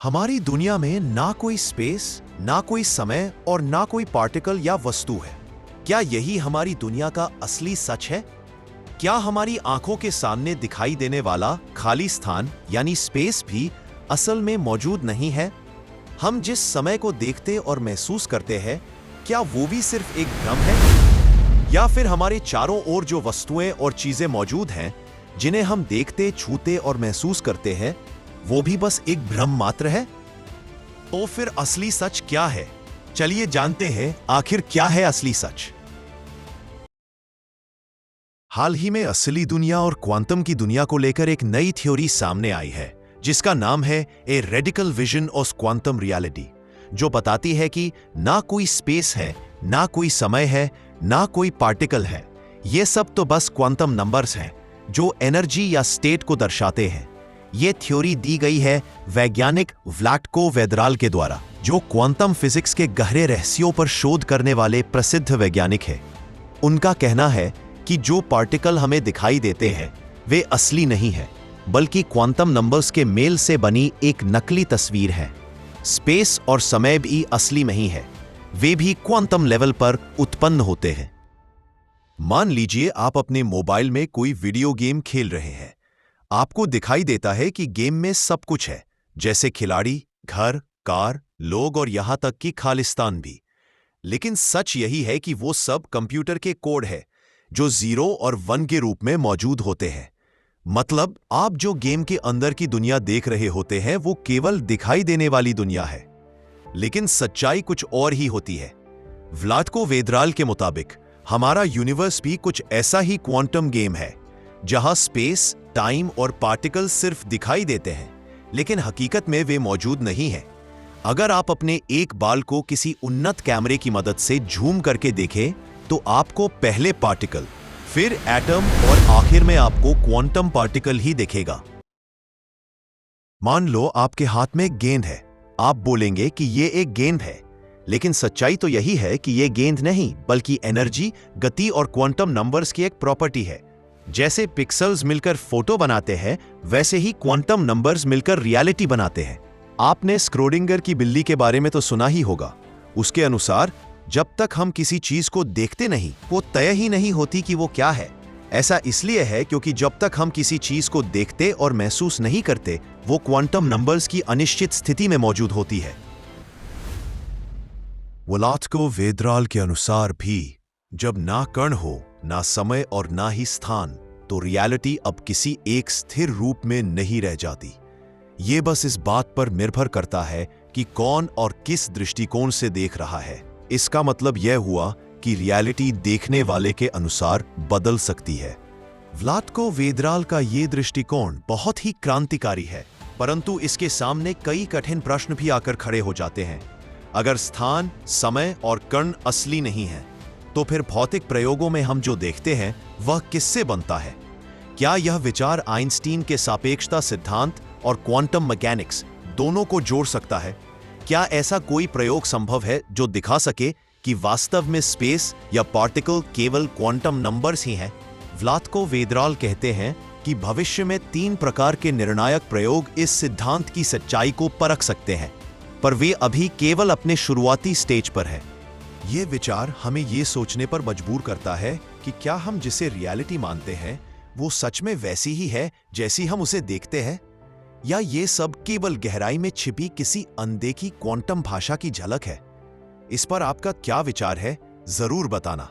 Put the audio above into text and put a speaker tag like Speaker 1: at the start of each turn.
Speaker 1: हमारी दुनिया में ना कोई स्पेस, ना कोई समय और ना कोई पार्टिकल या वस्तु है। क्या यही हमारी दुनिया का असली सच है? क्या हमारी आंखों के सामने दिखाई देने वाला खाली स्थान यानी स्पेस भी असल में मौजूद नहीं है? हम जिस समय को देखते और महसूस करते हैं, क्या वो भी सिर्फ एक भ्रम है? या फिर हमारे चारों ओर जो वस्तुएं और चीजें मौजूद हैं, जिन्हें हम देखते, छूते और महसूस करते हैं, वो भी बस एक भ्रम मात्र है? तो फिर असली सच क्या है? चलिए जानते हैं आखिर क्या है असली सच। हाल ही में असली दुनिया और क्वांटम की दुनिया को लेकर एक नई थ्योरी सामने आई है, जिसका नाम है a radical vision of quantum reality, जो बताती है कि ना कोई स्पेस है, ना कोई समय है, ना कोई पार्टिकल है। ये सब तो बस क्वांटम नंबर्स हैं, जो एनर्जी या स्टेट को दर्शाते हैं। ये थ्योरी दी गई है वैज्ञानिक व्लाटको वेदराल के द्वारा, जो क्वांटम फिजिक्स के गहरे रहस्यों पर शोध करने वाले प्रसिद्ध वैज्ञानिक हैं। उनका कहना है कि जो पार्टिकल हमें दिखाई देते हैं, वे असली नहीं है, बल्कि क्वांटम नंबर्स के मेल से बनी एक नकली तस्वीर है। स्पेस और समय भी असली नहीं है, वे भी क्वांटम लेवल पर उत्पन्न होते हैं। मान लीजिए आप अपने मोबाइल में कोई वीडियो गेम खेल रहे हैं। आपको दिखाई देता है कि गेम में सब कुछ है, जैसे खिलाड़ी, घर, कार, लोग और यहां तक कि खालिस्तान भी। लेकिन सच यही है कि वो सब कंप्यूटर के कोड है, जो 0 और 1 के रूप में मौजूद होते हैं। मतलब आप जो गेम के अंदर की दुनिया देख रहे होते हैं, वो केवल दिखाई देने वाली दुनिया है, लेकिन सच्चाई कुछ और ही होती है। व्लाटको वेदराल के मुताबिक हमारा यूनिवर्स भी कुछ ऐसा ही क्वांटम गेम है, जहां स्पेस, टाइम और पार्टिकल सिर्फ दिखाई देते हैं, लेकिन हकीकत में वे मौजूद नहीं हैं। अगर आप अपने एक बाल को किसी उन्नत कैमरे की मदद से झूम करके देखें, तो आपको पहले पार्टिकल, फिर एटम और आखिर में आपको क्वांटम पार्टिकल ही दिखेगा। मान लो आपके हाथ में गेंद है। आप बोलेंगे कि यह एक गेंद है, लेकिन सच्चाई तो यही है कि यह गेंद नहीं, बल्कि एनर्जी, गति और क्वांटम नंबर्स की एक प्रॉपर्टी है। जैसे पिक्सेल्स मिलकर फोटो बनाते हैं, वैसे ही क्वांटम नंबर्स मिलकर रियलिटी बनाते हैं। आपने स्क्रोडिंगर की बिल्ली के बारे में तो सुना ही होगा। उसके अनुसार जब तक हम किसी चीज को देखते नहीं, वो तय ही नहीं होती कि वो क्या है। ऐसा इसलिए है क्योंकि जब तक हम किसी चीज को देखते और महसूस नहीं करते, वो क्वांटम नंबर्स की अनिश्चित स्थिति में मौजूद होती है। व्लाटको वेदराल के अनुसार भी जब ना कण हो, ना समय और ना ही स्थान, तो रियलिटी अब किसी एक स्थिर रूप में नहीं रह जाती। ये बस इस बात पर निर्भर करता है कि कौन और किस दृष्टिकोण से देख रहा है। इसका मतलब यह हुआ कि रियलिटी देखने वाले के अनुसार बदल सकती है। व्लाटको वेदराल का ये दृष्टिकोण बहुत ही क्रांतिकारी है, परंतु इसके सामने कई कठिन प्रश्न भी आकर खड़े हो जाते हैं। अगर स्थान, समय और कण असली नहीं है, तो फिर भौतिक प्रयोगों में हम जो देखते हैं, वह किससे बनता है? क्या यह विचार आइंस्टीन के सापेक्षता सिद्धांत और क्वांटम मैकेनिक्स दोनों को जोड़ सकता है? क्या ऐसा कोई प्रयोग संभव है जो दिखा सके कि वास्तव में स्पेस या पार्टिकल केवल क्वांटम नंबर्स ही हैं? व्लाटको वेदराल कहते हैं कि भविष्य में 3 प्रकार के निर्णायक प्रयोग इस सिद्धांत की सच्चाई को परख सकते हैं, पर वे अभी केवल अपने शुरुआती स्टेज पर है। ये विचार हमें ये सोचने पर मजबूर करता है कि क्या हम जिसे रियलिटी मानते हैं, वो सच में वैसी ही है जैसी हम उसे देखते हैं, या ये सब केवल गहराई में छिपी किसी अनदेखी क्वांटम भाषा की झलक है? इस पर आपका क्या विचार है, जरूर बताना।